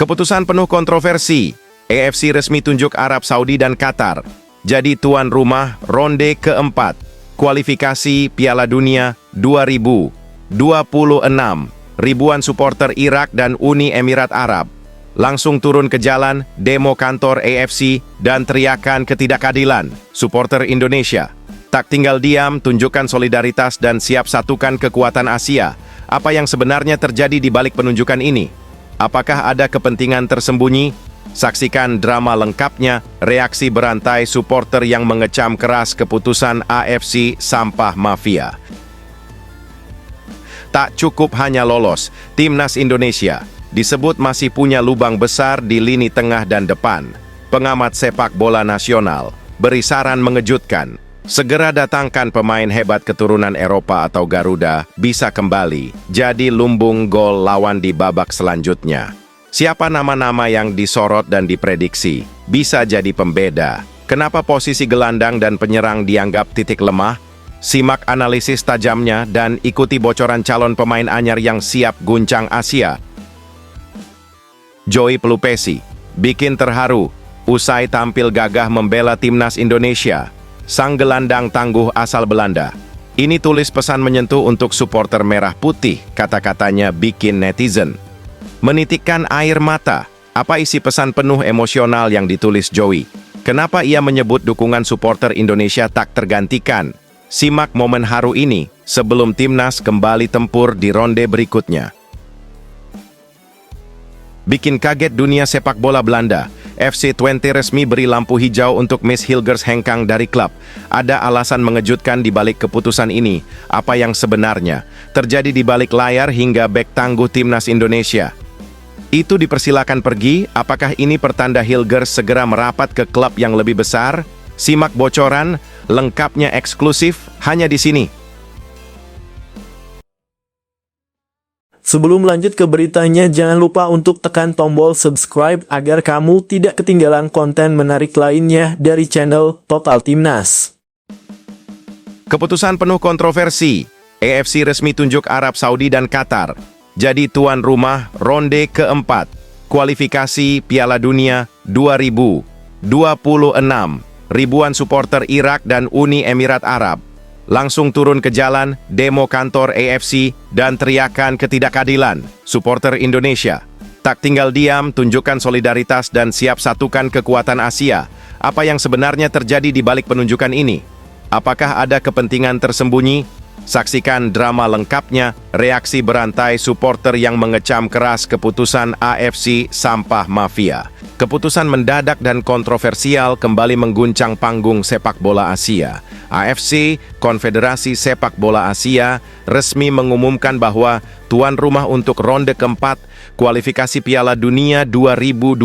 Keputusan penuh kontroversi. AFC resmi tunjuk Arab Saudi dan Qatar jadi tuan rumah ronde keempat kualifikasi Piala Dunia 2026. Ribuan supporter Irak dan Uni Emirat Arab langsung turun ke jalan, demo kantor AFC, dan teriakan ketidakadilan. Supporter Indonesia tak tinggal diam, tunjukkan solidaritas dan siap satukan kekuatan Asia. Apa yang sebenarnya terjadi di balik penunjukan ini? Apakah ada kepentingan tersembunyi? Saksikan drama lengkapnya, reaksi berantai supporter yang mengecam keras keputusan AFC sampah mafia. Tak cukup hanya lolos, timnas Indonesia disebut masih punya lubang besar di lini tengah dan depan. Pengamat sepak bola nasional beri saran mengejutkan. Segera datangkan pemain hebat keturunan Eropa atau Garuda bisa kembali jadi lumbung gol lawan di babak selanjutnya. Siapa nama-nama yang disorot dan diprediksi bisa jadi pembeda? Kenapa posisi gelandang dan penyerang dianggap titik lemah? Simak analisis tajamnya dan ikuti bocoran calon pemain anyar yang siap guncang Asia. Joey Pelupesi bikin terharu usai tampil gagah membela timnas Indonesia. Sang gelandang tangguh asal Belanda. Ini tulis pesan menyentuh untuk supporter merah putih, kata-katanya bikin netizen menitikkan air mata. Apa isi pesan penuh emosional yang ditulis Joey? Kenapa ia menyebut dukungan supporter Indonesia tak tergantikan? Simak momen haru ini sebelum timnas kembali tempur di ronde berikutnya. Bikin kaget dunia sepak bola Belanda. FC20 resmi beri lampu hijau untuk Miss Hilgers hengkang dari klub. Ada alasan mengejutkan di balik keputusan ini. Apa yang sebenarnya terjadi di balik layar hingga bek tangguh timnas Indonesia itu dipersilakan pergi? Apakah ini pertanda Hilgers segera merapat ke klub yang lebih besar? Simak bocoran lengkapnya eksklusif hanya di sini. Sebelum lanjut ke beritanya, jangan lupa untuk tekan tombol subscribe agar kamu tidak ketinggalan konten menarik lainnya dari channel Total Timnas. Keputusan penuh kontroversi. AFC resmi tunjuk Arab Saudi dan Qatar jadi tuan rumah ronde keempat kualifikasi Piala Dunia 2026. Ribuan supporter Irak dan Uni Emirat Arab langsung turun ke jalan, demo kantor AFC, dan teriakan ketidakadilan. Supporter Indonesia tak tinggal diam, tunjukkan solidaritas dan siap satukan kekuatan Asia. Apa yang sebenarnya terjadi di balik penunjukan ini? Apakah ada kepentingan tersembunyi? Saksikan drama lengkapnya, reaksi berantai supporter yang mengecam keras keputusan AFC sampah mafia. Keputusan mendadak dan kontroversial kembali mengguncang panggung sepak bola Asia. AFC, Konfederasi Sepak Bola Asia, resmi mengumumkan bahwa tuan rumah untuk ronde keempat kualifikasi Piala Dunia 2026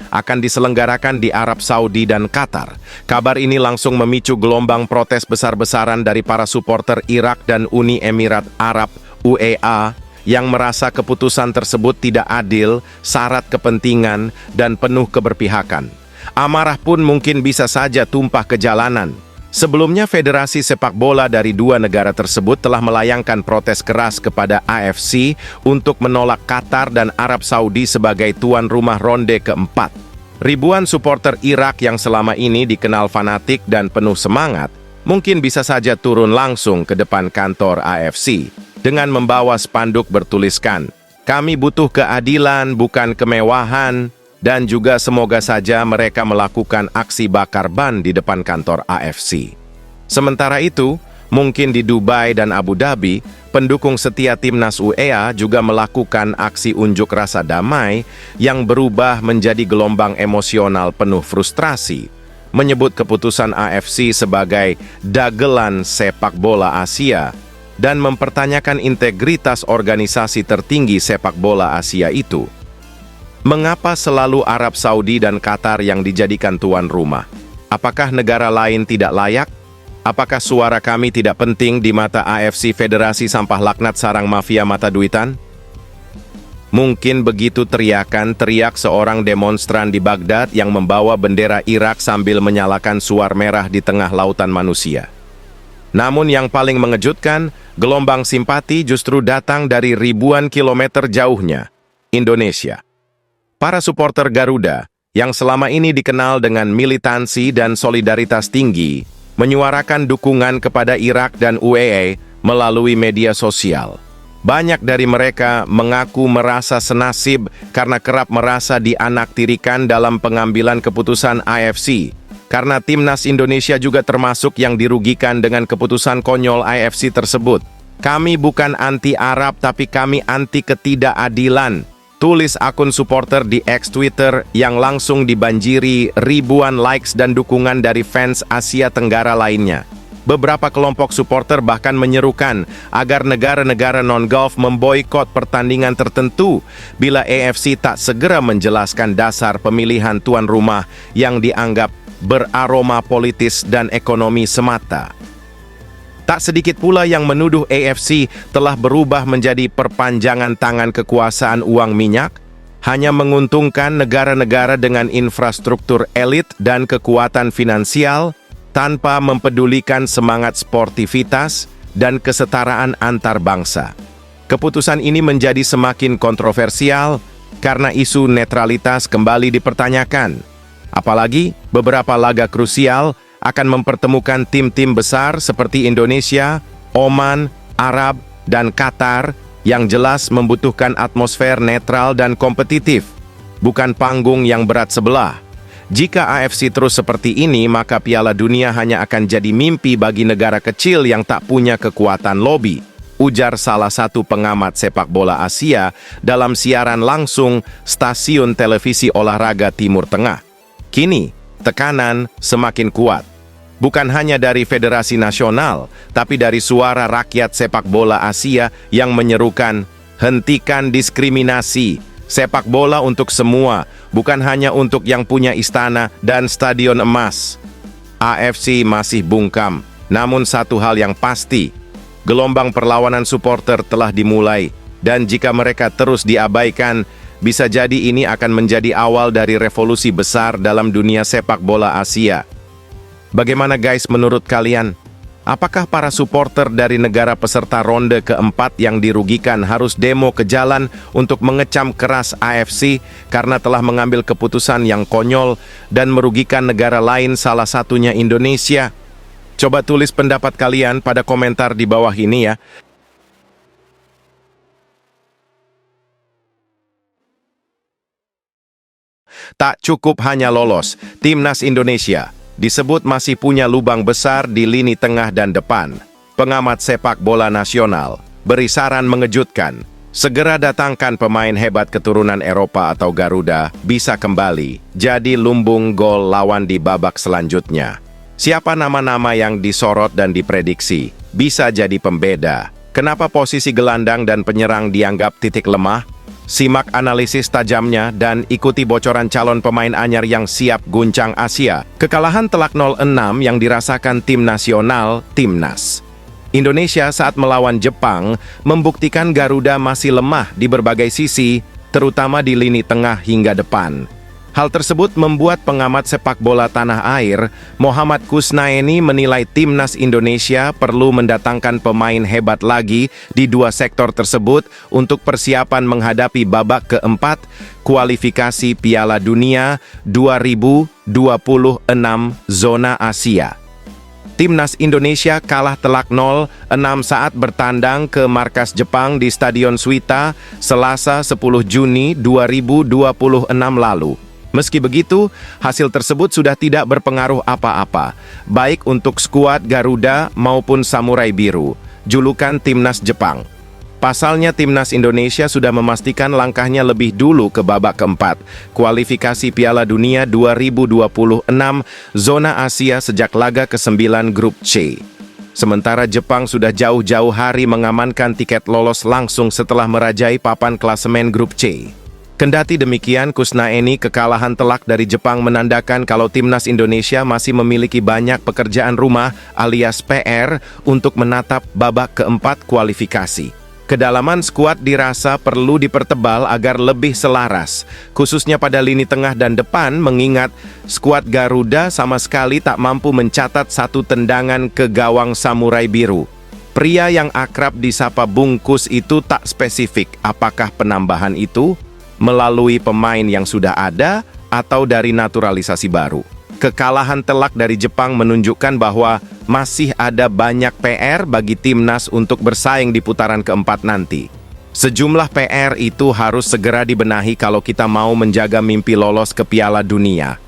akan diselenggarakan di Arab Saudi dan Qatar. Kabar ini langsung memicu gelombang protes besar-besaran dari para supporter Irak dan Uni Emirat Arab (UEA) yang merasa keputusan tersebut tidak adil, syarat kepentingan, dan penuh keberpihakan. Amarah pun mungkin bisa saja tumpah ke jalanan. Sebelumnya, Federasi Sepak Bola dari dua negara tersebut telah melayangkan protes keras kepada AFC untuk menolak Qatar dan Arab Saudi sebagai tuan rumah ronde keempat. Ribuan supporter Irak yang selama ini dikenal fanatik dan penuh semangat, mungkin bisa saja turun langsung ke depan kantor AFC dengan membawa spanduk bertuliskan, "Kami butuh keadilan, bukan kemewahan," dan juga semoga saja mereka melakukan aksi bakar ban di depan kantor AFC. Sementara itu, mungkin di Dubai dan Abu Dhabi, pendukung setia timnas UEA juga melakukan aksi unjuk rasa damai yang berubah menjadi gelombang emosional penuh frustrasi, menyebut keputusan AFC sebagai dagelan sepak bola Asia dan mempertanyakan integritas organisasi tertinggi sepak bola Asia itu. Mengapa selalu Arab Saudi dan Qatar yang dijadikan tuan rumah? Apakah negara lain tidak layak? Apakah suara kami tidak penting di mata AFC Federasi Sampah Laknat Sarang Mafia Mata Duitan? Mungkin begitu teriak seorang demonstran di Baghdad yang membawa bendera Irak sambil menyalakan suar merah di tengah lautan manusia. Namun yang paling mengejutkan, gelombang simpati justru datang dari ribuan kilometer jauhnya, Indonesia. Para supporter Garuda, yang selama ini dikenal dengan militansi dan solidaritas tinggi, menyuarakan dukungan kepada Irak dan UAE melalui media sosial. Banyak dari mereka mengaku merasa senasib karena kerap merasa dianaktirikan dalam pengambilan keputusan AFC, karena timnas Indonesia juga termasuk yang dirugikan dengan keputusan konyol AFC tersebut. Kami bukan anti-Arab, tapi kami anti ketidakadilan, tulis akun supporter di X Twitter yang langsung dibanjiri ribuan likes dan dukungan dari fans Asia Tenggara lainnya. Beberapa kelompok supporter bahkan menyerukan agar negara-negara non-Gulf memboikot pertandingan tertentu bila AFC tak segera menjelaskan dasar pemilihan tuan rumah yang dianggap beraroma politis dan ekonomi semata. Tak sedikit pula yang menuduh AFC telah berubah menjadi perpanjangan tangan kekuasaan uang minyak, hanya menguntungkan negara-negara dengan infrastruktur elit dan kekuatan finansial, tanpa mempedulikan semangat sportivitas dan kesetaraan antar bangsa. Keputusan ini menjadi semakin kontroversial karena isu netralitas kembali dipertanyakan. Apalagi beberapa laga krusial akan mempertemukan tim-tim besar seperti Indonesia, Oman, Arab, dan Qatar yang jelas membutuhkan atmosfer netral dan kompetitif, bukan panggung yang berat sebelah. Jika AFC terus seperti ini, maka Piala Dunia hanya akan jadi mimpi bagi negara kecil yang tak punya kekuatan lobi, ujar salah satu pengamat sepak bola Asia dalam siaran langsung stasiun televisi olahraga Timur Tengah. Kini, tekanan semakin kuat. Bukan hanya dari Federasi Nasional, tapi dari suara rakyat sepak bola Asia yang menyerukan, hentikan diskriminasi, sepak bola untuk semua, bukan hanya untuk yang punya istana dan stadion emas. AFC masih bungkam, namun satu hal yang pasti, gelombang perlawanan supporter telah dimulai, dan jika mereka terus diabaikan, bisa jadi ini akan menjadi awal dari revolusi besar dalam dunia sepak bola Asia. Bagaimana guys menurut kalian? Apakah para supporter dari negara peserta ronde keempat yang dirugikan harus demo ke jalan untuk mengecam keras AFC karena telah mengambil keputusan yang konyol dan merugikan negara lain, salah satunya Indonesia? Coba tulis pendapat kalian pada komentar di bawah ini ya. Tak cukup hanya lolos, timnas Indonesia disebut masih punya lubang besar di lini tengah dan depan. Pengamat sepak bola nasional beri saran mengejutkan. Segera datangkan pemain hebat keturunan Eropa atau Garuda bisa kembali jadi lumbung gol lawan di babak selanjutnya. Siapa nama-nama yang disorot dan diprediksi bisa jadi pembeda? Kenapa posisi gelandang dan penyerang dianggap titik lemah? Simak analisis tajamnya dan ikuti bocoran calon pemain anyar yang siap guncang Asia. Kekalahan telak 0-6 yang dirasakan tim nasional, Timnas Indonesia saat melawan Jepang membuktikan Garuda masih lemah di berbagai sisi, terutama di lini tengah hingga depan. Hal tersebut membuat pengamat sepak bola tanah air, Muhammad Kusnaini, menilai timnas Indonesia perlu mendatangkan pemain hebat lagi di dua sektor tersebut untuk persiapan menghadapi babak keempat kualifikasi Piala Dunia 2026 zona Asia. Timnas Indonesia kalah telak 0-6 saat bertandang ke markas Jepang di Stadion Suita Selasa 10 Juni 2026 lalu. Meski begitu, hasil tersebut sudah tidak berpengaruh apa-apa, baik untuk skuad Garuda maupun Samurai Biru, julukan Timnas Jepang. Pasalnya, Timnas Indonesia sudah memastikan langkahnya lebih dulu ke babak keempat, kualifikasi Piala Dunia 2026 zona Asia sejak laga ke-9 Grup C. Sementara Jepang sudah jauh-jauh hari mengamankan tiket lolos langsung setelah merajai papan klasemen Grup C. Kendati demikian, Kusnaini, kekalahan telak dari Jepang menandakan kalau timnas Indonesia masih memiliki banyak pekerjaan rumah alias PR untuk menatap babak keempat kualifikasi. Kedalaman skuad dirasa perlu dipertebal agar lebih selaras, khususnya pada lini tengah dan depan, mengingat skuad Garuda sama sekali tak mampu mencatat satu tendangan ke gawang Samurai Biru. Pria yang akrab disapa Bungkus itu tak spesifik apakah penambahan itu melalui pemain yang sudah ada atau dari naturalisasi baru. Kekalahan telak dari Jepang menunjukkan bahwa masih ada banyak PR bagi timnas untuk bersaing di putaran keempat nanti. Sejumlah PR itu harus segera dibenahi kalau kita mau menjaga mimpi lolos ke Piala Dunia,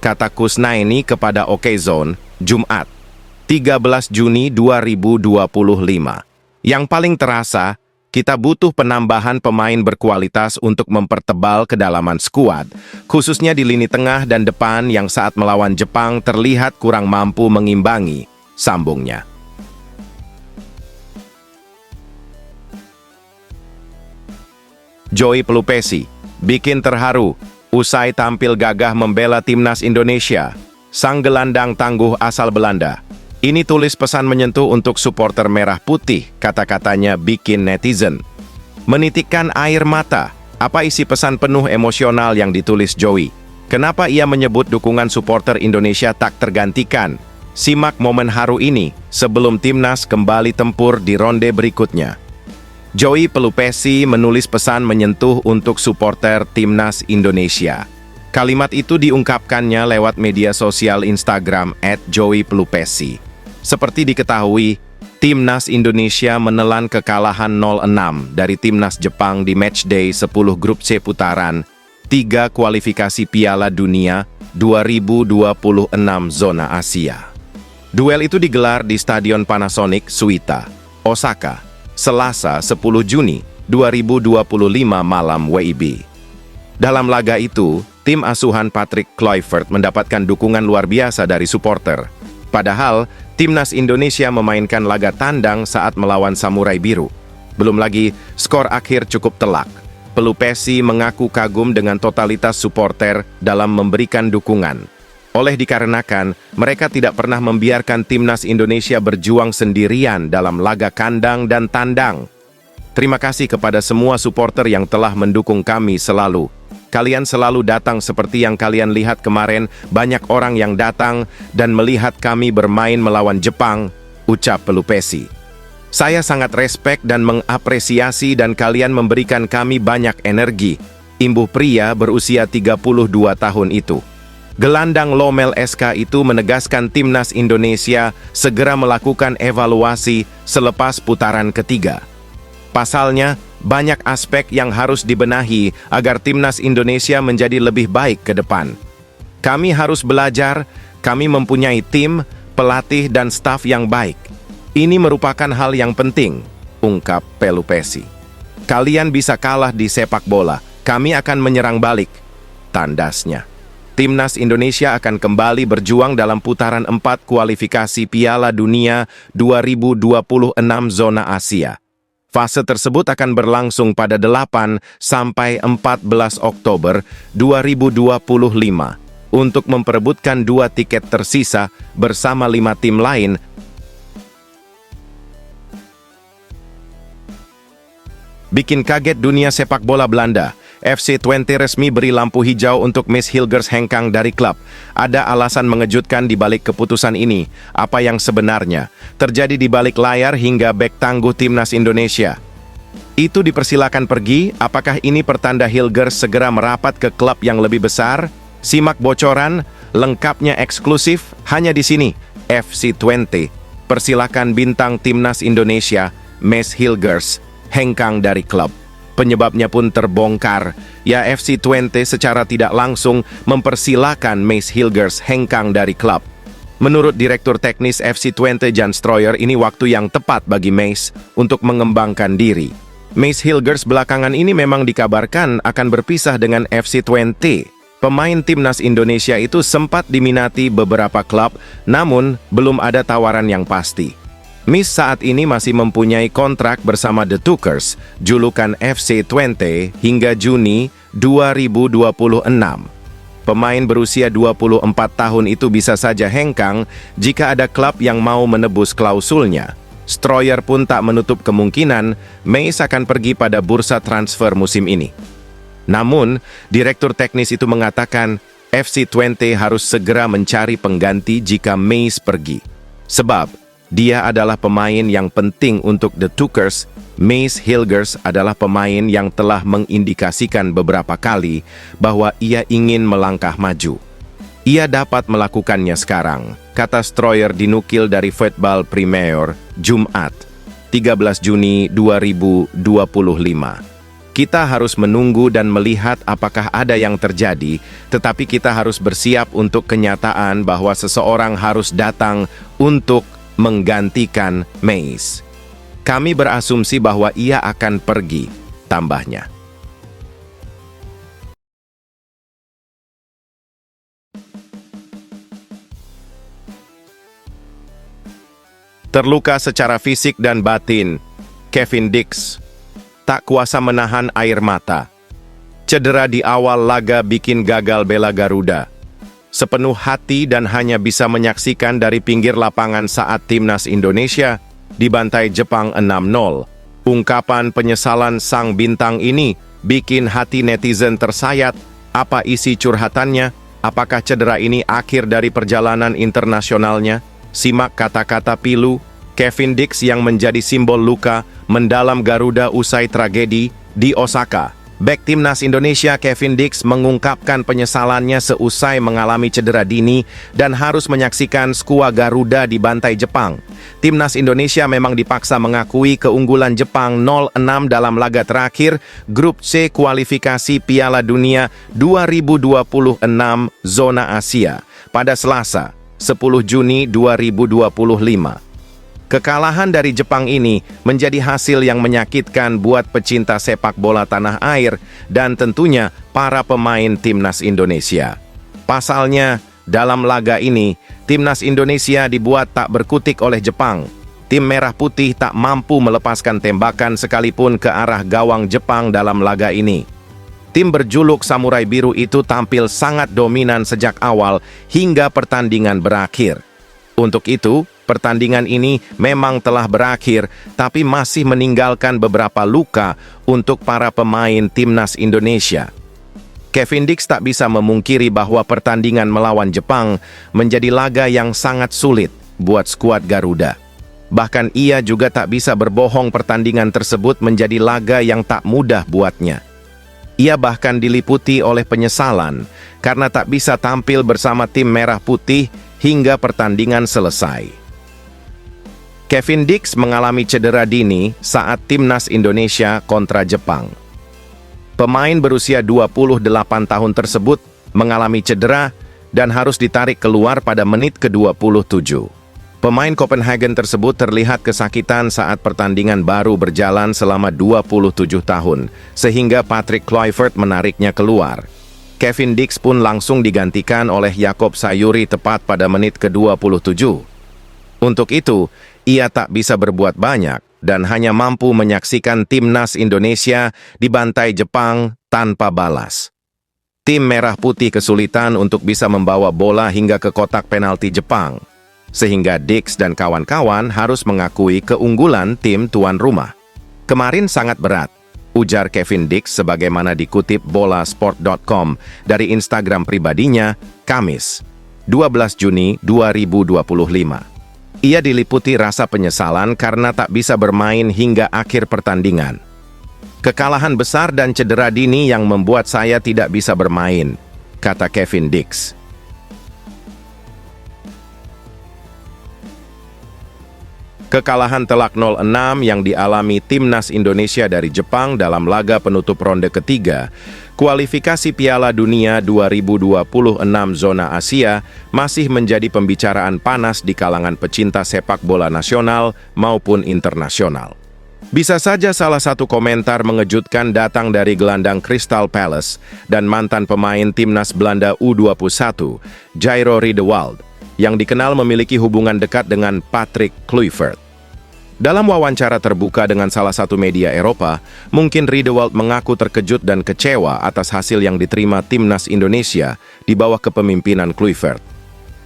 kata Kusnaini kepada Okezone, Jumat, 13 Juni 2025. Yang paling terasa, kita butuh penambahan pemain berkualitas untuk mempertebal kedalaman skuad, khususnya di lini tengah dan depan yang saat melawan Jepang terlihat kurang mampu mengimbangi, sambungnya. Joey Pelupesi bikin terharu usai tampil gagah membela timnas Indonesia, sang gelandang tangguh asal Belanda. Ini tulis pesan menyentuh untuk supporter merah putih, kata-katanya bikin netizen menitikkan air mata. Apa isi pesan penuh emosional yang ditulis Joey? Kenapa ia menyebut dukungan supporter Indonesia tak tergantikan? Simak momen haru ini sebelum timnas kembali tempur di ronde berikutnya. Joey Pelupesi menulis pesan menyentuh untuk supporter timnas Indonesia. Kalimat itu diungkapkannya lewat media sosial Instagram @joeypelupesi. Seperti diketahui, timnas Indonesia menelan kekalahan 0-6 dari timnas Jepang di matchday 10 grup C putaran 3 kualifikasi Piala Dunia 2026 zona Asia. Duel itu digelar di Stadion Panasonic Suita, Osaka, Selasa 10 Juni 2025 malam WIB. Dalam laga itu, tim asuhan Patrick Kluivert mendapatkan dukungan luar biasa dari supporter. Padahal, timnas Indonesia memainkan laga tandang saat melawan Samurai Biru. Belum lagi, skor akhir cukup telak. Pelupesi mengaku kagum dengan totalitas supporter dalam memberikan dukungan. Oleh dikarenakan, mereka tidak pernah membiarkan timnas Indonesia berjuang sendirian dalam laga kandang dan tandang. Terima kasih kepada semua supporter yang telah mendukung kami selalu. Kalian selalu datang seperti yang kalian lihat kemarin, banyak orang yang datang dan melihat kami bermain melawan Jepang, ucap Pelupesi. Saya sangat respek dan mengapresiasi dan kalian memberikan kami banyak energi, imbuh pria berusia 32 tahun itu. Gelandang Lomel SK itu menegaskan timnas Indonesia segera melakukan evaluasi selepas putaran ketiga. Pasalnya, banyak aspek yang harus dibenahi agar timnas Indonesia menjadi lebih baik ke depan. Kami harus belajar, kami mempunyai tim, pelatih, dan staf yang baik. Ini merupakan hal yang penting, ungkap Pelupesi. Kalian bisa kalah di sepak bola, kami akan menyerang balik, tandasnya. Timnas Indonesia akan kembali berjuang dalam putaran 4 kualifikasi Piala Dunia 2026 zona Asia. Fase tersebut akan berlangsung pada 8 sampai 14 Oktober 2025 untuk memperebutkan 2 tiket tersisa bersama 5 tim lain. Bikin kaget dunia sepak bola Belanda. FC Twente resmi beri lampu hijau untuk Maes Hilgers hengkang dari klub. Ada alasan mengejutkan di balik keputusan ini. Apa yang sebenarnya terjadi di balik layar hingga bek tangguh timnas Indonesia itu dipersilakan pergi? Apakah ini pertanda Hilgers segera merapat ke klub yang lebih besar? Simak bocoran lengkapnya eksklusif hanya di sini. FC Twente persilakan bintang timnas Indonesia Maes Hilgers hengkang dari klub. Penyebabnya pun terbongkar. Ya, FC Twente secara tidak langsung mempersilakan Maes Hilgers hengkang dari klub. Menurut Direktur Teknis FC Twente Jan Stroyer, ini waktu yang tepat bagi Maes untuk mengembangkan diri. Maes Hilgers belakangan ini memang dikabarkan akan berpisah dengan FC Twente. Pemain timnas Indonesia itu sempat diminati beberapa klub, namun belum ada tawaran yang pasti. Maes saat ini masih mempunyai kontrak bersama The Tukers, julukan FC Twente, hingga Juni 2026. Pemain berusia 24 tahun itu bisa saja hengkang jika ada klub yang mau menebus klausulnya. Stroyer pun tak menutup kemungkinan Maes akan pergi pada bursa transfer musim ini. Namun, Direktur Teknis itu mengatakan FC Twente harus segera mencari pengganti jika Maes pergi. Sebab, Dia adalah pemain yang penting untuk The Tukers. Mace Hilgers adalah pemain yang telah mengindikasikan beberapa kali bahwa ia ingin melangkah maju. Ia dapat melakukannya sekarang, kata Stroyer dinukil dari Football Premier, Jumat, 13 Juni 2025. Kita harus menunggu dan melihat apakah ada yang terjadi, tetapi kita harus bersiap untuk kenyataan bahwa seseorang harus datang untuk menggantikan Mace. Kami berasumsi bahwa ia akan pergi, tambahnya. Terluka secara fisik dan batin, Kevin Dix tak kuasa menahan air mata. Cedera di awal laga bikin gagal bela Garuda. Sepenuh hati dan hanya bisa menyaksikan dari pinggir lapangan saat timnas Indonesia dibantai Jepang 6-0. Ungkapan penyesalan sang bintang ini bikin hati netizen tersayat. Apa isi curhatannya? Apakah cedera ini akhir dari perjalanan internasionalnya? Simak kata-kata pilu Kevin Dix yang menjadi simbol luka mendalam Garuda usai tragedi di Osaka. Bek timnas Indonesia Kevin Dix mengungkapkan penyesalannya seusai mengalami cedera dini dan harus menyaksikan skuad Garuda dibantai Jepang. Timnas Indonesia memang dipaksa mengakui keunggulan Jepang 0-6 dalam laga terakhir Grup C kualifikasi Piala Dunia 2026 zona Asia pada Selasa, 10 Juni 2025. Kekalahan dari Jepang ini menjadi hasil yang menyakitkan buat pecinta sepak bola tanah air dan tentunya para pemain timnas Indonesia. Pasalnya, dalam laga ini, timnas Indonesia dibuat tak berkutik oleh Jepang. Tim Merah Putih tak mampu melepaskan tembakan sekalipun ke arah gawang Jepang dalam laga ini. Tim berjuluk Samurai Biru itu tampil sangat dominan sejak awal hingga pertandingan berakhir. Untuk itu, pertandingan ini memang telah berakhir, tapi masih meninggalkan beberapa luka untuk para pemain timnas Indonesia. Kevin Dix tak bisa memungkiri bahwa pertandingan melawan Jepang menjadi laga yang sangat sulit buat skuad Garuda. Bahkan ia juga tak bisa berbohong pertandingan tersebut menjadi laga yang tak mudah buatnya. Ia bahkan diliputi oleh penyesalan karena tak bisa tampil bersama tim Merah Putih hingga pertandingan selesai. Kevin Dix mengalami cedera dini saat timnas Indonesia kontra Jepang. Pemain berusia 28 tahun tersebut mengalami cedera dan harus ditarik keluar pada menit ke-27. Pemain Copenhagen tersebut terlihat kesakitan saat pertandingan baru berjalan selama 27 tahun, sehingga Patrick Kluivert menariknya keluar. Kevin Dix pun langsung digantikan oleh Jakob Sayuri tepat pada menit ke-27. Untuk itu, ia tak bisa berbuat banyak dan hanya mampu menyaksikan timnas Indonesia dibantai Jepang tanpa balas. Tim Merah Putih kesulitan untuk bisa membawa bola hingga ke kotak penalti Jepang, sehingga Dix dan kawan-kawan harus mengakui keunggulan tim tuan rumah. Kemarin sangat berat, ujar Kevin Dix sebagaimana dikutip bolasport.com dari Instagram pribadinya, Kamis, 12 Juni 2025. Ia diliputi rasa penyesalan karena tak bisa bermain hingga akhir pertandingan. Kekalahan besar dan cedera dini yang membuat saya tidak bisa bermain, kata Kevin Dix. Kekalahan telak 0-6 yang dialami timnas Indonesia dari Jepang dalam laga penutup ronde ketiga, kualifikasi Piala Dunia 2026 zona Asia masih menjadi pembicaraan panas di kalangan pecinta sepak bola nasional maupun internasional. Bisa saja salah satu komentar mengejutkan datang dari gelandang Crystal Palace dan mantan pemain timnas Belanda U21, Jairo Riedewald, yang dikenal memiliki hubungan dekat dengan Patrick Kluivert. Dalam wawancara terbuka dengan salah satu media Eropa, mungkin Riedewald mengaku terkejut dan kecewa atas hasil yang diterima timnas Indonesia di bawah kepemimpinan Kluivert.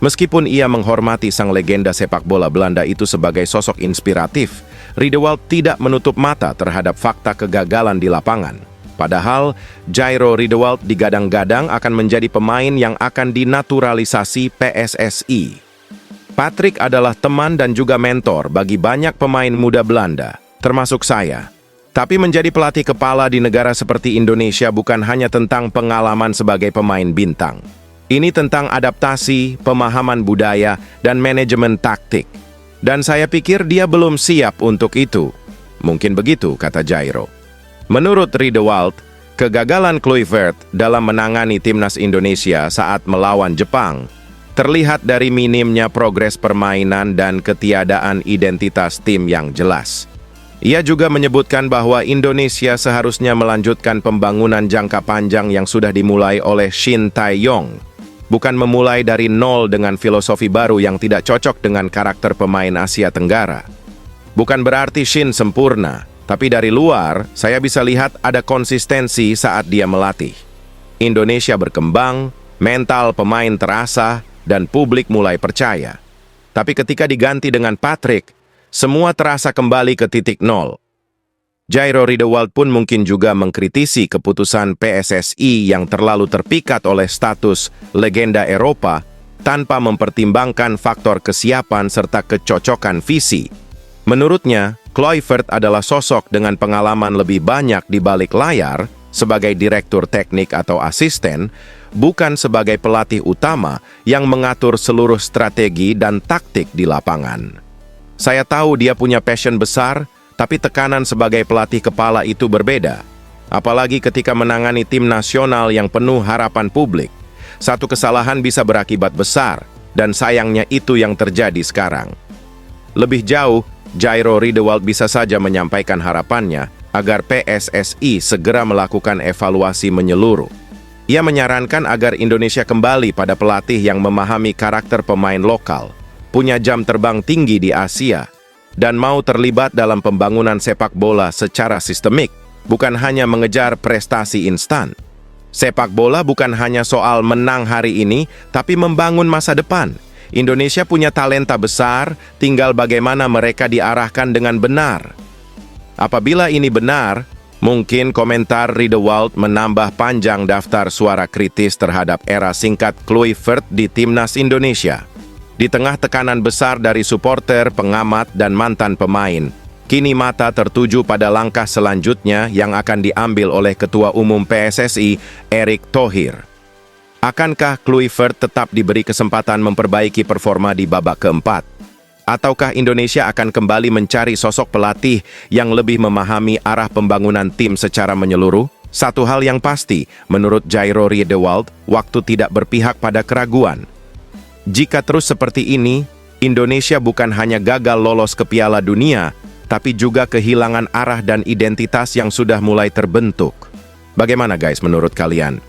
Meskipun ia menghormati sang legenda sepak bola Belanda itu sebagai sosok inspiratif, Riedewald tidak menutup mata terhadap fakta kegagalan di lapangan. Padahal, Jairo Riedewald digadang-gadang akan menjadi pemain yang akan dinaturalisasi PSSI. Patrick adalah teman dan juga mentor bagi banyak pemain muda Belanda, termasuk saya. Tapi menjadi pelatih kepala di negara seperti Indonesia bukan hanya tentang pengalaman sebagai pemain bintang. Ini tentang adaptasi, pemahaman budaya, dan manajemen taktik. Dan saya pikir dia belum siap untuk itu. Mungkin begitu, kata Jairo. Menurut Riedewald, kegagalan Kluivert dalam menangani timnas Indonesia saat melawan Jepang terlihat dari minimnya progres permainan dan ketiadaan identitas tim yang jelas. Ia juga menyebutkan bahwa Indonesia seharusnya melanjutkan pembangunan jangka panjang yang sudah dimulai oleh Shin Tae-yong, bukan memulai dari nol dengan filosofi baru yang tidak cocok dengan karakter pemain Asia Tenggara. Bukan berarti Shin sempurna, tapi dari luar saya bisa lihat ada konsistensi saat dia melatih. Indonesia berkembang, mental pemain terasa, dan publik mulai percaya. Tapi ketika diganti dengan Patrick, semua terasa kembali ke titik nol. Jairo Riedewald pun mungkin juga mengkritisi keputusan PSSI yang terlalu terpikat oleh status legenda Eropa tanpa mempertimbangkan faktor kesiapan serta kecocokan visi. Menurutnya, Kluivert adalah sosok dengan pengalaman lebih banyak di balik layar sebagai direktur teknik atau asisten, bukan sebagai pelatih utama yang mengatur seluruh strategi dan taktik di lapangan. Saya tahu dia punya passion besar, tapi tekanan sebagai pelatih kepala itu berbeda. Apalagi ketika menangani tim nasional yang penuh harapan publik. Satu kesalahan bisa berakibat besar, dan sayangnya itu yang terjadi sekarang. Lebih jauh, Jairo Riedewald bisa saja menyampaikan harapannya agar PSSI segera melakukan evaluasi menyeluruh. Ia menyarankan agar Indonesia kembali pada pelatih yang memahami karakter pemain lokal, punya jam terbang tinggi di Asia, dan mau terlibat dalam pembangunan sepak bola secara sistemik, bukan hanya mengejar prestasi instan. Sepak bola bukan hanya soal menang hari ini, tapi membangun masa depan. Indonesia punya talenta besar, tinggal bagaimana mereka diarahkan dengan benar. Apabila ini benar, mungkin komentar Riedewald menambah panjang daftar suara kritis terhadap era singkat Kluivert di timnas Indonesia. Di tengah tekanan besar dari supporter, pengamat, dan mantan pemain, kini mata tertuju pada langkah selanjutnya yang akan diambil oleh Ketua Umum PSSI, Erick Thohir. Akankah Kluivert tetap diberi kesempatan memperbaiki performa di babak keempat? Ataukah Indonesia akan kembali mencari sosok pelatih yang lebih memahami arah pembangunan tim secara menyeluruh? Satu hal yang pasti, menurut Jairo Riedewald, waktu tidak berpihak pada keraguan. Jika terus seperti ini, Indonesia bukan hanya gagal lolos ke Piala Dunia, tapi juga kehilangan arah dan identitas yang sudah mulai terbentuk. Bagaimana guys menurut kalian?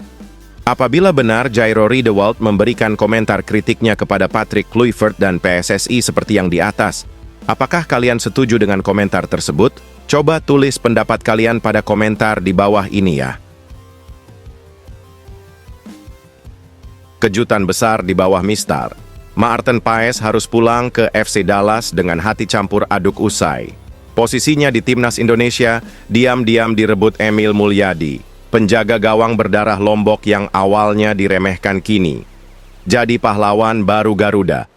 Apabila benar Jairo Riedewald memberikan komentar kritiknya kepada Patrick Kluivert dan PSSI seperti yang di atas, apakah kalian setuju dengan komentar tersebut? Coba tulis pendapat kalian pada komentar di bawah ini ya. Kejutan besar di bawah Mistar. Maarten Paes harus pulang ke FC Dallas dengan hati campur aduk usai. Posisinya di timnas Indonesia diam-diam direbut Emil Mulyadi, penjaga gawang berdarah Lombok yang awalnya diremehkan kini jadi pahlawan baru Garuda.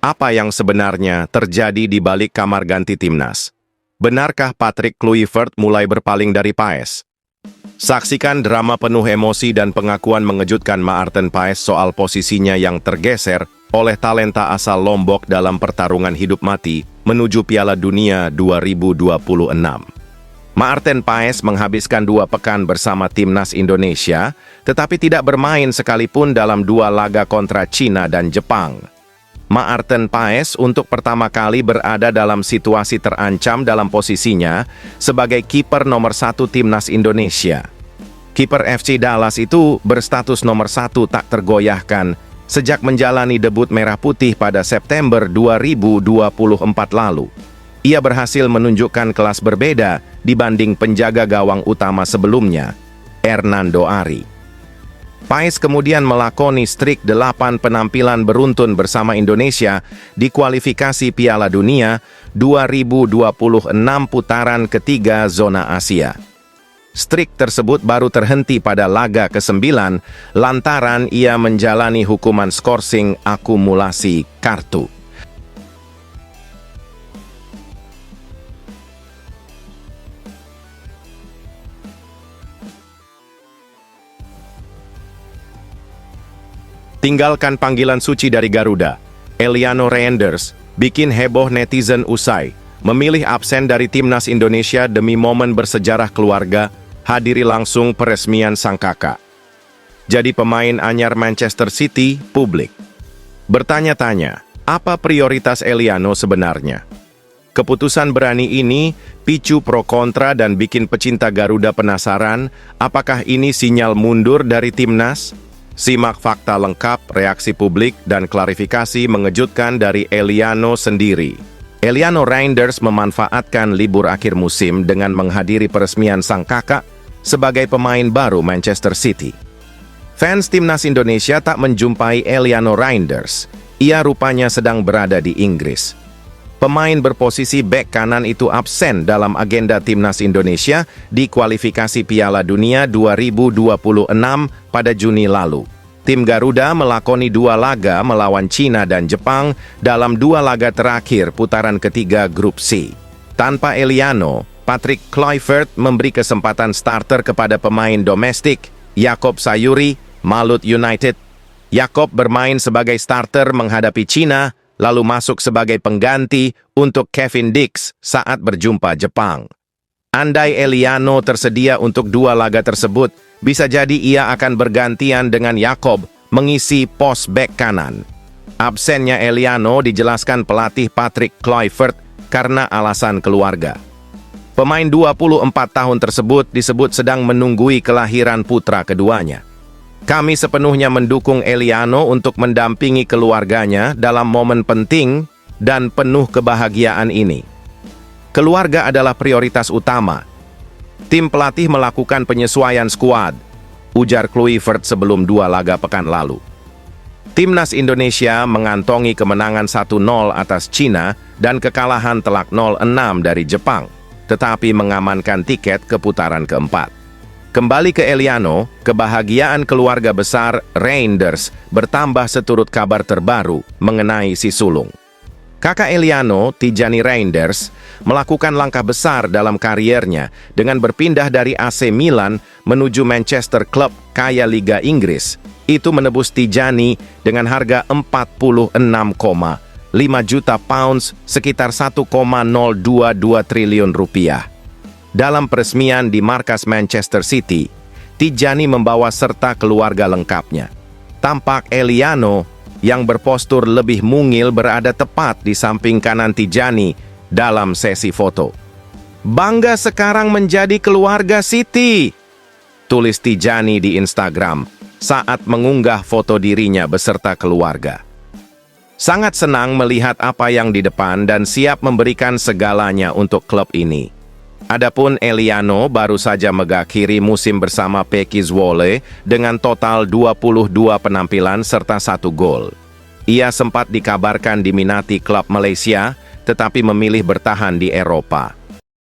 Apa yang sebenarnya terjadi di balik kamar ganti timnas? Benarkah Patrick Kluivert mulai berpaling dari Paes? Saksikan drama penuh emosi dan pengakuan mengejutkan Maarten Paes soal posisinya yang tergeser oleh talenta asal Lombok dalam pertarungan hidup mati menuju Piala Dunia 2026. Maarten Paes menghabiskan 2 pekan bersama timnas Indonesia, tetapi tidak bermain sekalipun dalam 2 laga kontra Cina dan Jepang. Maarten Paes untuk pertama kali berada dalam situasi terancam dalam posisinya sebagai kiper nomor 1 timnas Indonesia. Kiper FC Dallas itu berstatus nomor 1 tak tergoyahkan sejak menjalani debut Merah Putih pada September 2024 lalu. Ia berhasil menunjukkan kelas berbeda dibanding penjaga gawang utama sebelumnya, Hernando Ari. Paes kemudian melakoni streak 8 penampilan beruntun bersama Indonesia di kualifikasi Piala Dunia 2026 putaran ketiga zona Asia. Streak tersebut baru terhenti pada laga ke-9 lantaran ia menjalani hukuman skorsing akumulasi kartu. Tinggalkan panggilan suci dari Garuda. Eliano Reinders bikin heboh netizen usai memilih absen dari timnas Indonesia demi momen bersejarah keluarga, hadiri langsung peresmian sang kakak. Jadi pemain anyar Manchester City, publik bertanya-tanya, apa prioritas Eliano sebenarnya? Keputusan berani ini picu pro kontra dan bikin pecinta Garuda penasaran, apakah ini sinyal mundur dari timnas? Simak fakta lengkap, reaksi publik, dan klarifikasi mengejutkan dari Eliano sendiri. Eliano Reinders memanfaatkan libur akhir musim dengan menghadiri peresmian sang kakak sebagai pemain baru Manchester City. Fans timnas Indonesia tak menjumpai Eliano Reinders. Ia rupanya sedang berada di Inggris. Pemain berposisi bek kanan itu absen dalam agenda timnas Indonesia di kualifikasi Piala Dunia 2026 pada Juni lalu. Tim Garuda melakoni 2 laga melawan Cina dan Jepang dalam 2 laga terakhir putaran ketiga Grup C. Tanpa Eliano, Patrick Kluivert memberi kesempatan starter kepada pemain domestik, Jakob Sayuri, Malut United. Jakob bermain sebagai starter menghadapi Cina, lalu masuk sebagai pengganti untuk Kevin Dix saat berjumpa Jepang. Andai Eliano tersedia untuk 2 laga tersebut, bisa jadi ia akan bergantian dengan Jakob mengisi pos bek kanan. Absennya Eliano dijelaskan pelatih Patrick Kluivert karena alasan keluarga. Pemain 24 tahun tersebut disebut sedang menunggui kelahiran putra keduanya. Kami sepenuhnya mendukung Eliano untuk mendampingi keluarganya dalam momen penting dan penuh kebahagiaan ini. Keluarga adalah prioritas utama. Tim pelatih melakukan penyesuaian skuad, ujar Kluivert sebelum 2 laga pekan lalu. Timnas Indonesia mengantongi kemenangan 1-0 atas Cina dan kekalahan telak 0-6 dari Jepang, tetapi mengamankan tiket ke putaran keempat. Kembali ke Eliano, kebahagiaan keluarga besar Reinders bertambah seturut kabar terbaru mengenai si sulung. Kakak Eliano, Tijani Reinders, melakukan langkah besar dalam kariernya dengan berpindah dari AC Milan menuju Manchester klub kaya Liga Inggris. Itu menebus Tijani dengan harga 46,5 juta pounds, sekitar 1,022 triliun rupiah. Dalam peresmian di markas Manchester City, Tijani membawa serta keluarga lengkapnya. Tampak Eliano yang berpostur lebih mungil berada tepat di samping kanan Tijani dalam sesi foto. "Bangga sekarang menjadi keluarga City," tulis Tijani di Instagram saat mengunggah foto dirinya beserta keluarga. Sangat senang melihat apa yang di depan dan siap memberikan segalanya untuk klub ini. Adapun Eliano baru saja mengakhiri musim bersama Pekki Zwolle dengan total 22 penampilan serta 1 gol. Ia sempat dikabarkan diminati klub Malaysia, tetapi memilih bertahan di Eropa.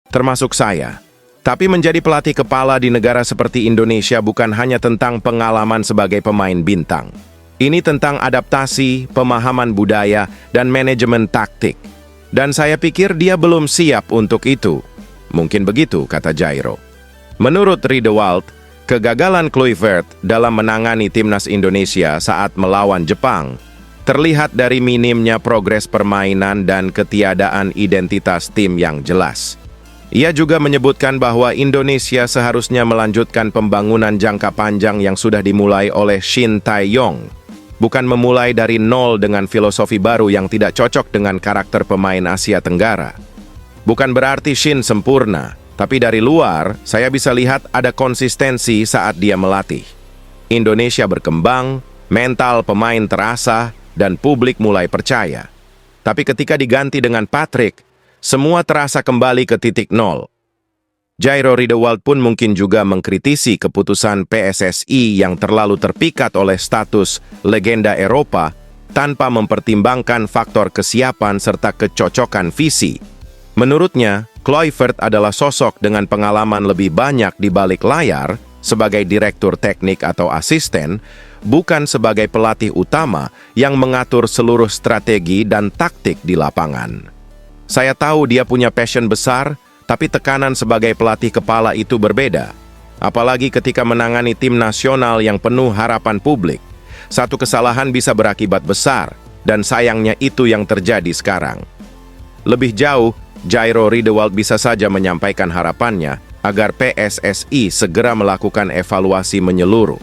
Termasuk saya. Tapi menjadi pelatih kepala di negara seperti Indonesia bukan hanya tentang pengalaman sebagai pemain bintang. Ini tentang adaptasi, pemahaman budaya, dan manajemen taktik. Dan saya pikir dia belum siap untuk itu. Mungkin begitu, kata Jairo. Menurut Riedewald, kegagalan Kluivert dalam menangani timnas Indonesia saat melawan Jepang terlihat dari minimnya progres permainan dan ketiadaan identitas tim yang jelas. Ia juga menyebutkan bahwa Indonesia seharusnya melanjutkan pembangunan jangka panjang yang sudah dimulai oleh Shin Tae-yong, bukan memulai dari nol dengan filosofi baru yang tidak cocok dengan karakter pemain Asia Tenggara. Bukan berarti Shin sempurna, tapi dari luar, saya bisa lihat ada konsistensi saat dia melatih. Indonesia berkembang, mental pemain terasa, dan publik mulai percaya. Tapi ketika diganti dengan Patrick, semua terasa kembali ke titik nol. Jairo Riedewald pun mungkin juga mengkritisi keputusan PSSI yang terlalu terpikat oleh status legenda Eropa tanpa mempertimbangkan faktor kesiapan serta kecocokan visi. Menurutnya, Kluivert adalah sosok dengan pengalaman lebih banyak di balik layar sebagai direktur teknik atau asisten, bukan sebagai pelatih utama yang mengatur seluruh strategi dan taktik di lapangan. Saya tahu dia punya passion besar, tapi tekanan sebagai pelatih kepala itu berbeda. Apalagi ketika menangani tim nasional yang penuh harapan publik. Satu kesalahan bisa berakibat besar, dan sayangnya itu yang terjadi sekarang. Lebih jauh, Jairo Riedewald bisa saja menyampaikan harapannya agar PSSI segera melakukan evaluasi menyeluruh.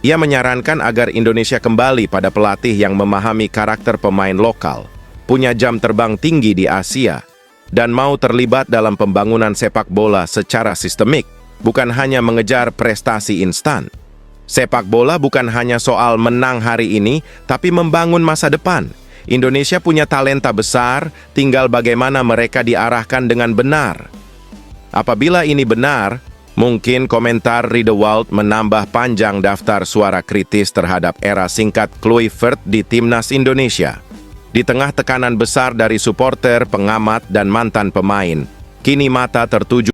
Ia menyarankan agar Indonesia kembali pada pelatih yang memahami karakter pemain lokal, punya jam terbang tinggi di Asia, dan mau terlibat dalam pembangunan sepak bola secara sistemik, bukan hanya mengejar prestasi instan. Sepak bola bukan hanya soal menang hari ini, tapi membangun masa depan. Indonesia punya talenta besar, tinggal bagaimana mereka diarahkan dengan benar. Apabila ini benar, mungkin komentar Riedewald menambah panjang daftar suara kritis terhadap era singkat Kluivert di Timnas Indonesia. Di tengah tekanan besar dari supporter, pengamat, dan mantan pemain, kini mata tertuju